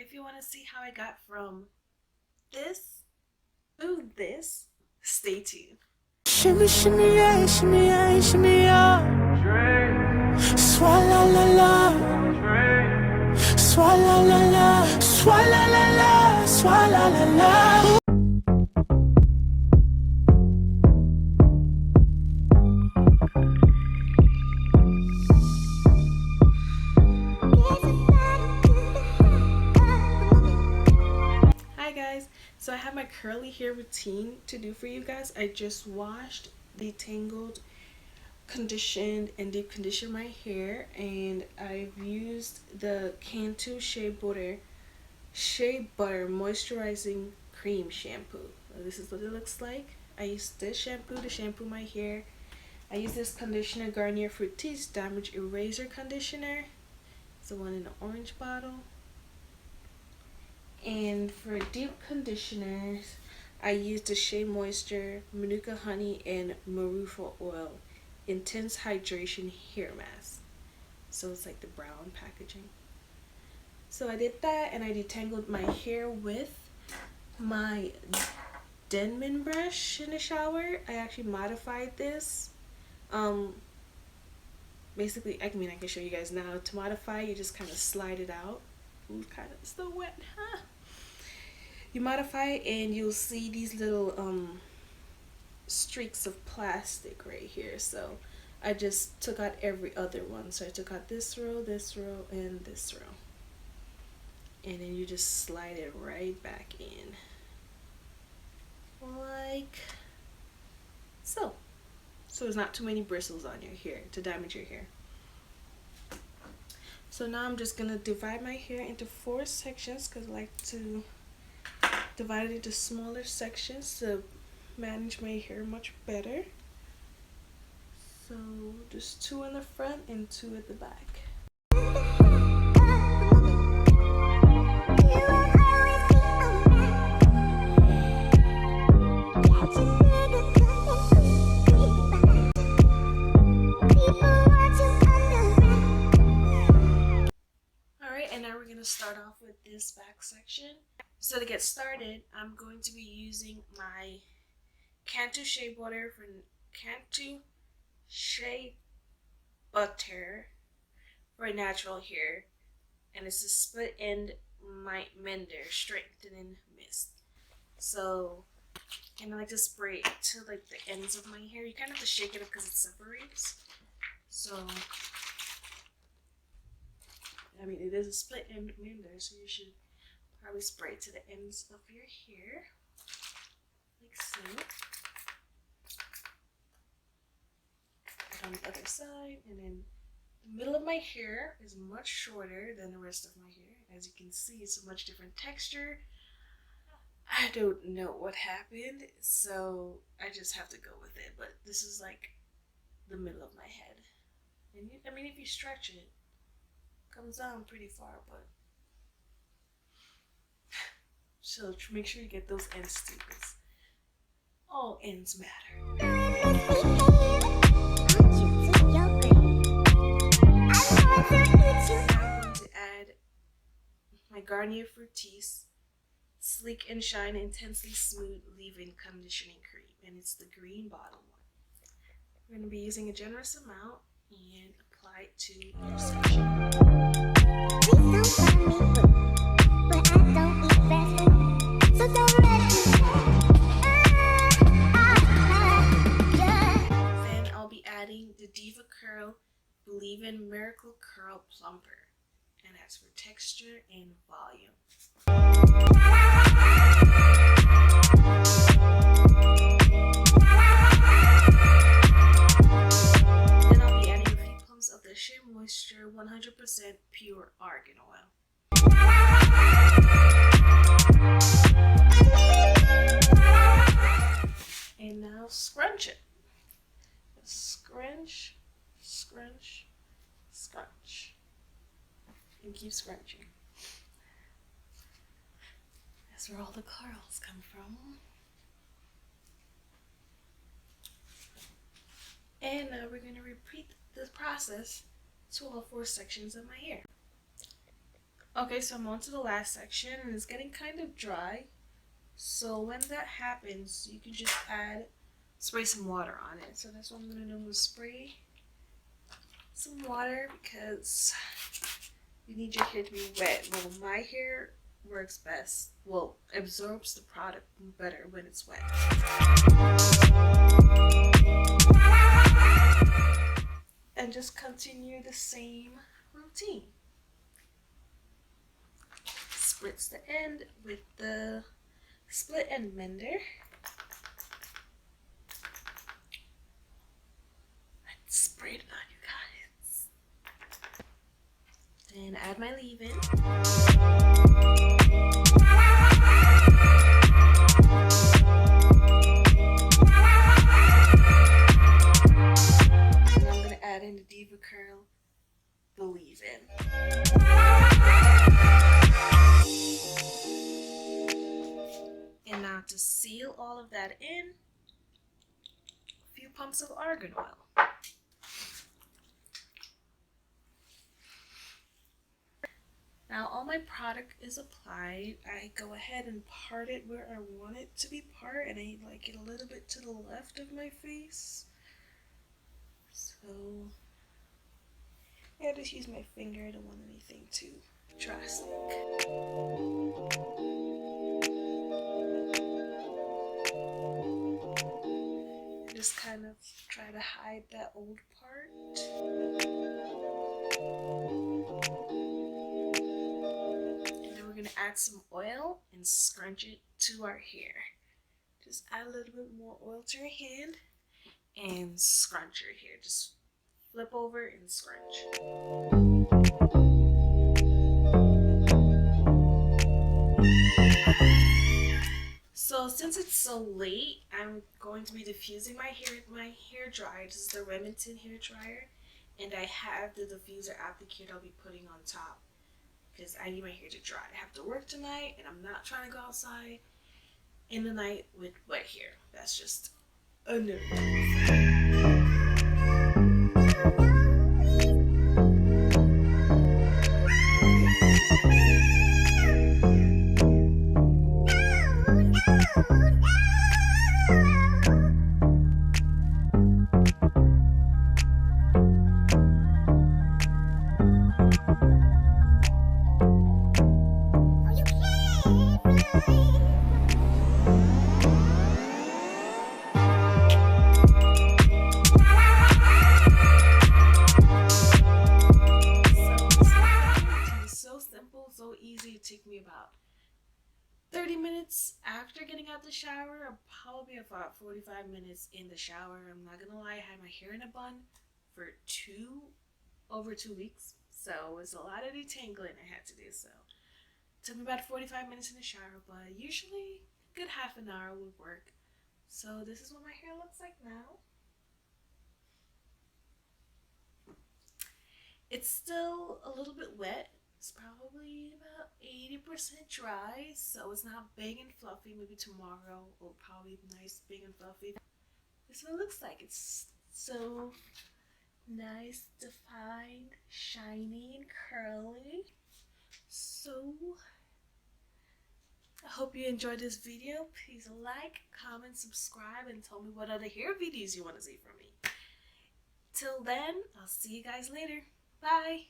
if you want to see how I got from this to this, stay tuned. Shimmy, shimmy, yeah, shimmy, yeah, shimmy, yeah. Swalla la la, swalla la la, swalla la la, swalla la la. Hi guys, so I have my curly hair routine to do for you guys. I just washed, detangled, conditioned, and deep conditioned my hair, and I've used the Cantu Shea Butter Moisturizing Cream Shampoo. This is what it looks like. I used this shampoo to shampoo my hair. I use this conditioner, Garnier Fructis Damage Eraser Conditioner. It's the one in the orange bottle. And for deep conditioners, I use the Shea Moisture, Manuka Honey, and Marufa Oil Intense Hydration Hair Mask. So it's like the brown packaging. So I did that, and I detangled my hair with my Denman brush in the shower. I actually modified this. Basically, I can show you guys now. To modify, you just kind of slide it out. Ooh, kind of still wet, huh? You modify it, and you'll see these little streaks of plastic right here. So I just took out every other one. So I took out this row, and this row. And then you just slide it right back in. Like so. So there's not too many bristles on your hair to damage your hair. So now I'm just gonna divide my hair into 4 sections because I like to divide it into smaller sections to manage my hair much better. So just 2 in the front and 2 at the back. And now we're going to start off with this back section. So to get started, I'm going to be using my Cantu Shea Butter for natural hair. And it's a split end mender strengthening mist. So and I like to spray it to like the ends of my hair. You kind of have to shake it up because it separates. So it is a split end mender, so you should probably spray it to the ends of your hair, like so. On the other side, and then the middle of my hair is much shorter than the rest of my hair. As you can see, it's a much different texture. I don't know what happened, so I just have to go with it. But this is like the middle of my head, and if you stretch it, comes down pretty far, but so make sure you get those ends too, because all ends matter. I'm going to add my Garnier Fructis Sleek and Shine Intensely Smooth Leave-In Conditioning Cream, and it's the green bottle one. We're going to be using a generous amount and apply it to your section. Please don't mind me, but I don't eat fast food, so don't let me. Then I'll be adding the Diva Curl Believe-In Miracle Curl Plumper, and that's for texture and volume. Then I'll be adding a few pumps of the Shea Moisture 100% Pure Argan Oil. And now scrunch it. Scrunch, scrunch, scrunch. And keep scrunching. That's where all the curls come from. And now we're going to repeat this process to all 4 sections of my hair. Okay, so I'm on to the last section and it's getting kind of dry. So when that happens, you can just spray some water on it. So that's what I'm gonna do. I'm gonna spray some water because you need your hair to be wet. Well, my hair works best. Well, absorbs the product better when it's wet. And just continue the same routine. Spritz the end with the split end mender. Let's spray it on you guys. Then add my leave-in. And I'm gonna add in the Diva Curl, the leave-in. And now to seal all of that in, a few pumps of argan oil. Now all my product is applied. I go ahead and part it where I want it to be part, and I like it a little bit to the left of my face. So yeah, just use my finger. I don't want anything too drastic. Just kind of try to hide that old part. And then we're gonna add some oil and scrunch it to our hair. Just add a little bit more oil to your hand and scrunch your hair. Just flip over and scrunch. So since it's so late, I'm going to be diffusing my hair with my hair dryer. This is the Remington hair dryer, and I have the diffuser applicator I'll be putting on top because I need my hair to dry. I have to work tonight, and I'm not trying to go outside in the night with wet hair. That's just a no. So easy. It took me about 30 minutes after getting out the shower, or probably about 45 minutes in the shower. I'm not gonna lie, I had my hair in a bun for over 2 weeks, so it's a lot of detangling I had to do. So it took me about 45 minutes in the shower, but usually a good half an hour would work. So this is what my hair looks like now. It's still a little bit wet. It's probably about 80% dry, so it's not big and fluffy. Maybe tomorrow will probably be nice, big and fluffy. This is what it looks like. It's so nice, defined, shiny, and curly. So I hope you enjoyed this video. Please like, comment, subscribe, and tell me what other hair videos you want to see from me. Till then, I'll see you guys later. Bye!